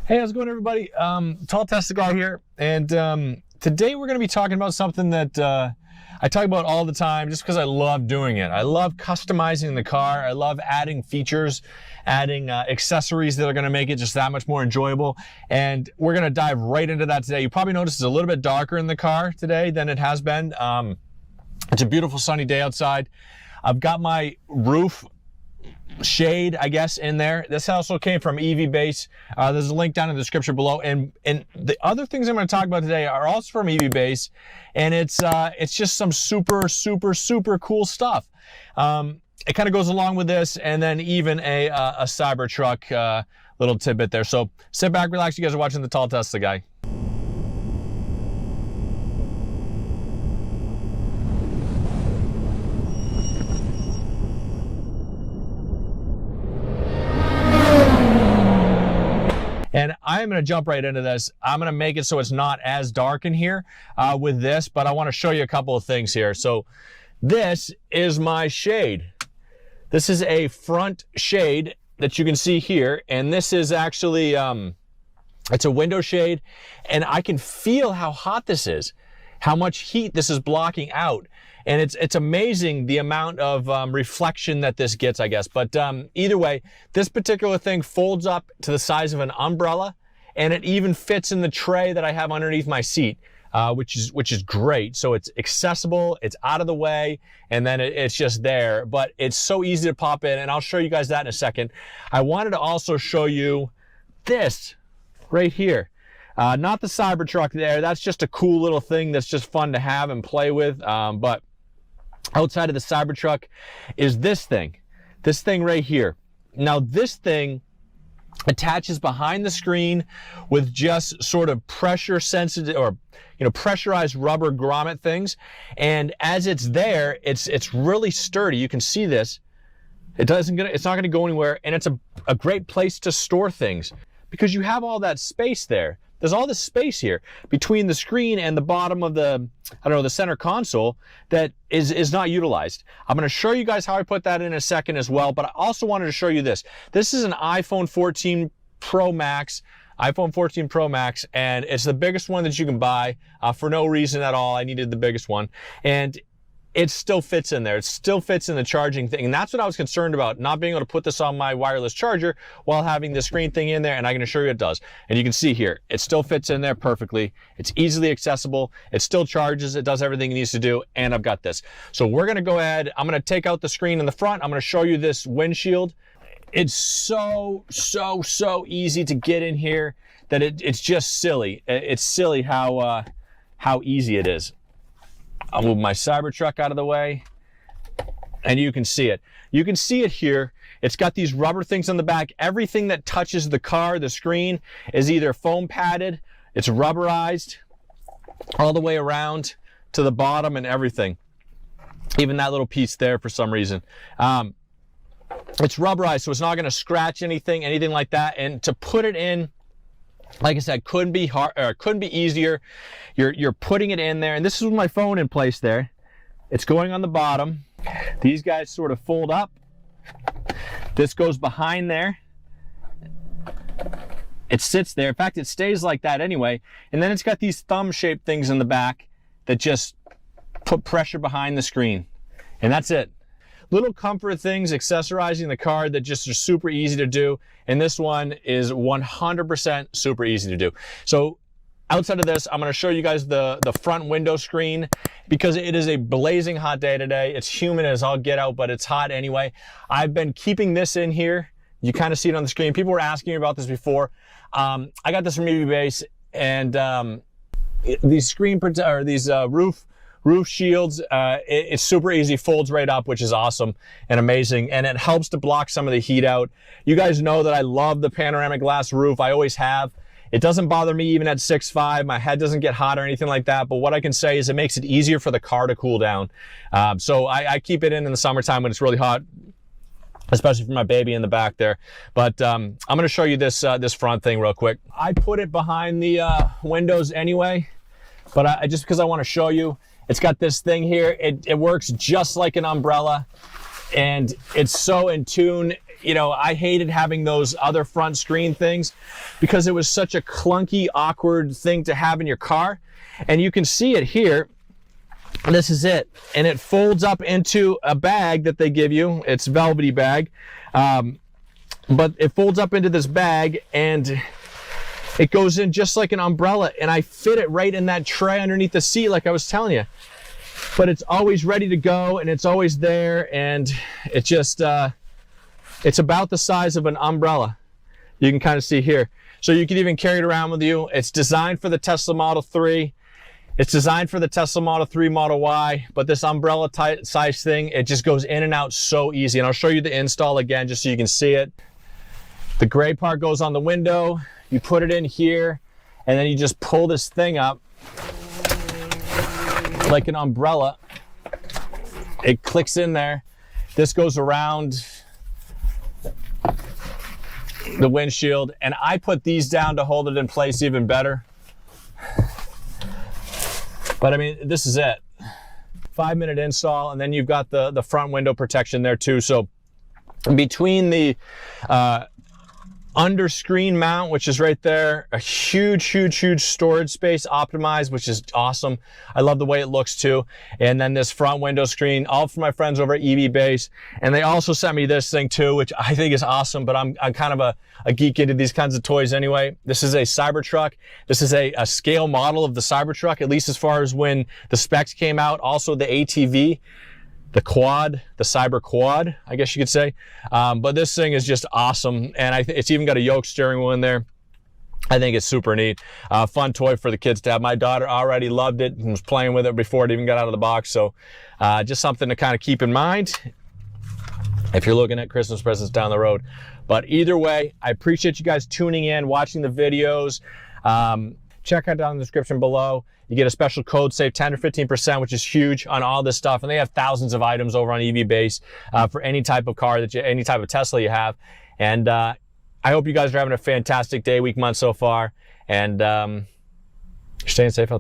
Hey, how's it going, everybody? Tall Tesla guy here, and today we're going to be talking about something that I talk about all the time just because I love doing it. I love customizing the car. I love adding features, adding accessories that are going to make it just that much more enjoyable, and we're going to dive right into that today. You probably noticed it's a little bit darker in the car today than it has been. It's a beautiful sunny day outside. I've got my roof shade, I guess, in there. This also came from EVBASE. There's a link down in the description below. And the other things I'm going to talk about today are also from EVBASE, and it's just some super cool stuff. It kind of goes along with this, and then even a Cybertruck little tidbit there. So sit back, relax. You guys are watching the Tall Tesla guy. And I'm going to jump right into this. I'm going to make it so it's not as dark in here with this, but I want to show you a couple of things here. So this is my shade. This is a front shade that you can see here. And this is actually, it's a window shade. And I can feel how hot this is, how much heat this is blocking out. And it's amazing the amount of reflection that this gets, I guess. But either way, this particular thing folds up to the size of an umbrella, and it even fits in the tray that I have underneath my seat, which is great. So it's accessible, it's out of the way, and then it's just there. But it's so easy to pop in, and I'll show you guys that in a second. I wanted to also show you this right here. Not the Cybertruck there. That's just a cool little thing that's just fun to have and play with. But outside of the Cybertruck is this thing right here. Now this thing attaches behind the screen with just sort of pressure sensitive, or pressurized rubber grommet things. And as it's there, it's really sturdy. You can see this. It's not gonna go anywhere, and it's a great place to store things because you have all that space there. There's all this space here between the screen and the bottom of the, the center console that is not utilized. I'm going to show you guys how I put that in a second as well, but I also wanted to show you this. This is an iPhone 14 Pro Max, and it's the biggest one that you can buy for no reason at all. I needed the biggest one, and it still fits in there. It still fits in the charging thing. And that's what I was concerned about, not being able to put this on my wireless charger while having the screen thing in there, and I can assure you it does. And you can see here, it still fits in there perfectly. It's easily accessible. It still charges. It does everything it needs to do. And I've got this. So we're gonna go ahead. I'm gonna take out the screen in the front. I'm gonna show you this windshield. It's so easy to get in here that it's just silly. It's silly how easy it is. I'll move my Cybertruck out of the way, and you can see it. You can see it here. It's got these rubber things on the back. Everything that touches the car, the screen, is either foam padded, it's rubberized all the way around to the bottom and everything. Even that little piece there for some reason. It's rubberized, so it's not going to scratch anything like that. And to put it in, like I said, couldn't be hard, or couldn't be easier. You're putting it in there, and this is with my phone in place there. It's going on the bottom. These guys sort of fold up. This goes behind there. It sits there. In fact, it stays like that anyway. And then it's got these thumb-shaped things in the back that just put pressure behind the screen. And that's it. Little comfort things, accessorizing the car that just are super easy to do. And this one is 100% super easy to do. So outside of this, I'm going to show you guys the front window screen because it is a blazing hot day today. It's humid as all get out, but it's hot anyway. I've been keeping this in here. You kind of see it on the screen. People were asking me about this before. I got this from EVBASE, and these roof shields, it's super easy, folds right up, which is awesome and amazing, and it helps to block some of the heat out. You guys know that I love the panoramic glass roof. I always have. It doesn't bother me even at 6'5". My head doesn't get hot or anything like that, but what I can say is it makes it easier for the car to cool down. So I keep it in the summertime when it's really hot, especially for my baby in the back there. But I'm going to show you this front thing real quick. I put it behind the windows anyway, but just because I want to show you. It's got this thing here. It works just like an umbrella, and it's so in tune. you know, I hated having those other front screen things because it was such a clunky, awkward thing to have in your car. And you can see it here. This is it. And it folds up into a bag that they give you. It's a velvety bag. But it folds up into this bag and it goes in just like an umbrella. And I fit it right in that tray underneath the seat like I was telling you. But it's always ready to go and it's always there, and it just it's about the size of an umbrella. You can kind of see here. So you can even carry it around with you. It's designed for the Tesla Model 3. It's designed for the Tesla Model 3, Model Y, but this umbrella size thing, it just goes in and out so easy. And I'll show you the install again just so you can see it. The gray part goes on the window. You put it in here, and then you just pull this thing up like an umbrella. It clicks in there. This goes around the windshield, and I put these down to hold it in place even better. But I mean, this is it. 5-minute install, and then you've got the front window protection there too. So between the under screen mount, which is right there, a huge storage space optimized, which is awesome. I love the way it looks too. And then this front window screen, all from my friends over at EVBASE. And they also sent me this thing too, which I think is awesome, but I'm kind of a geek into these kinds of toys anyway. This is a Cybertruck. This is a scale model of the Cybertruck, at least as far as when the specs came out. Also the ATV, the quad, the Cyber Quad, I guess you could say. But this thing is just awesome. And it's even got a yoke steering wheel in there. I think it's super neat. Fun toy for the kids to have. My daughter already loved it and was playing with it before it even got out of the box. So just something to kind of keep in mind if you're looking at Christmas presents down the road. But either way, I appreciate you guys tuning in, watching the videos. Check out down in the description below. You get a special code, save 10 or 15%, which is huge on all this stuff. And they have thousands of items over on EVBASE for any type of car, any type of Tesla you have. And I hope you guys are having a fantastic day, week, month so far. And you're staying safe out there.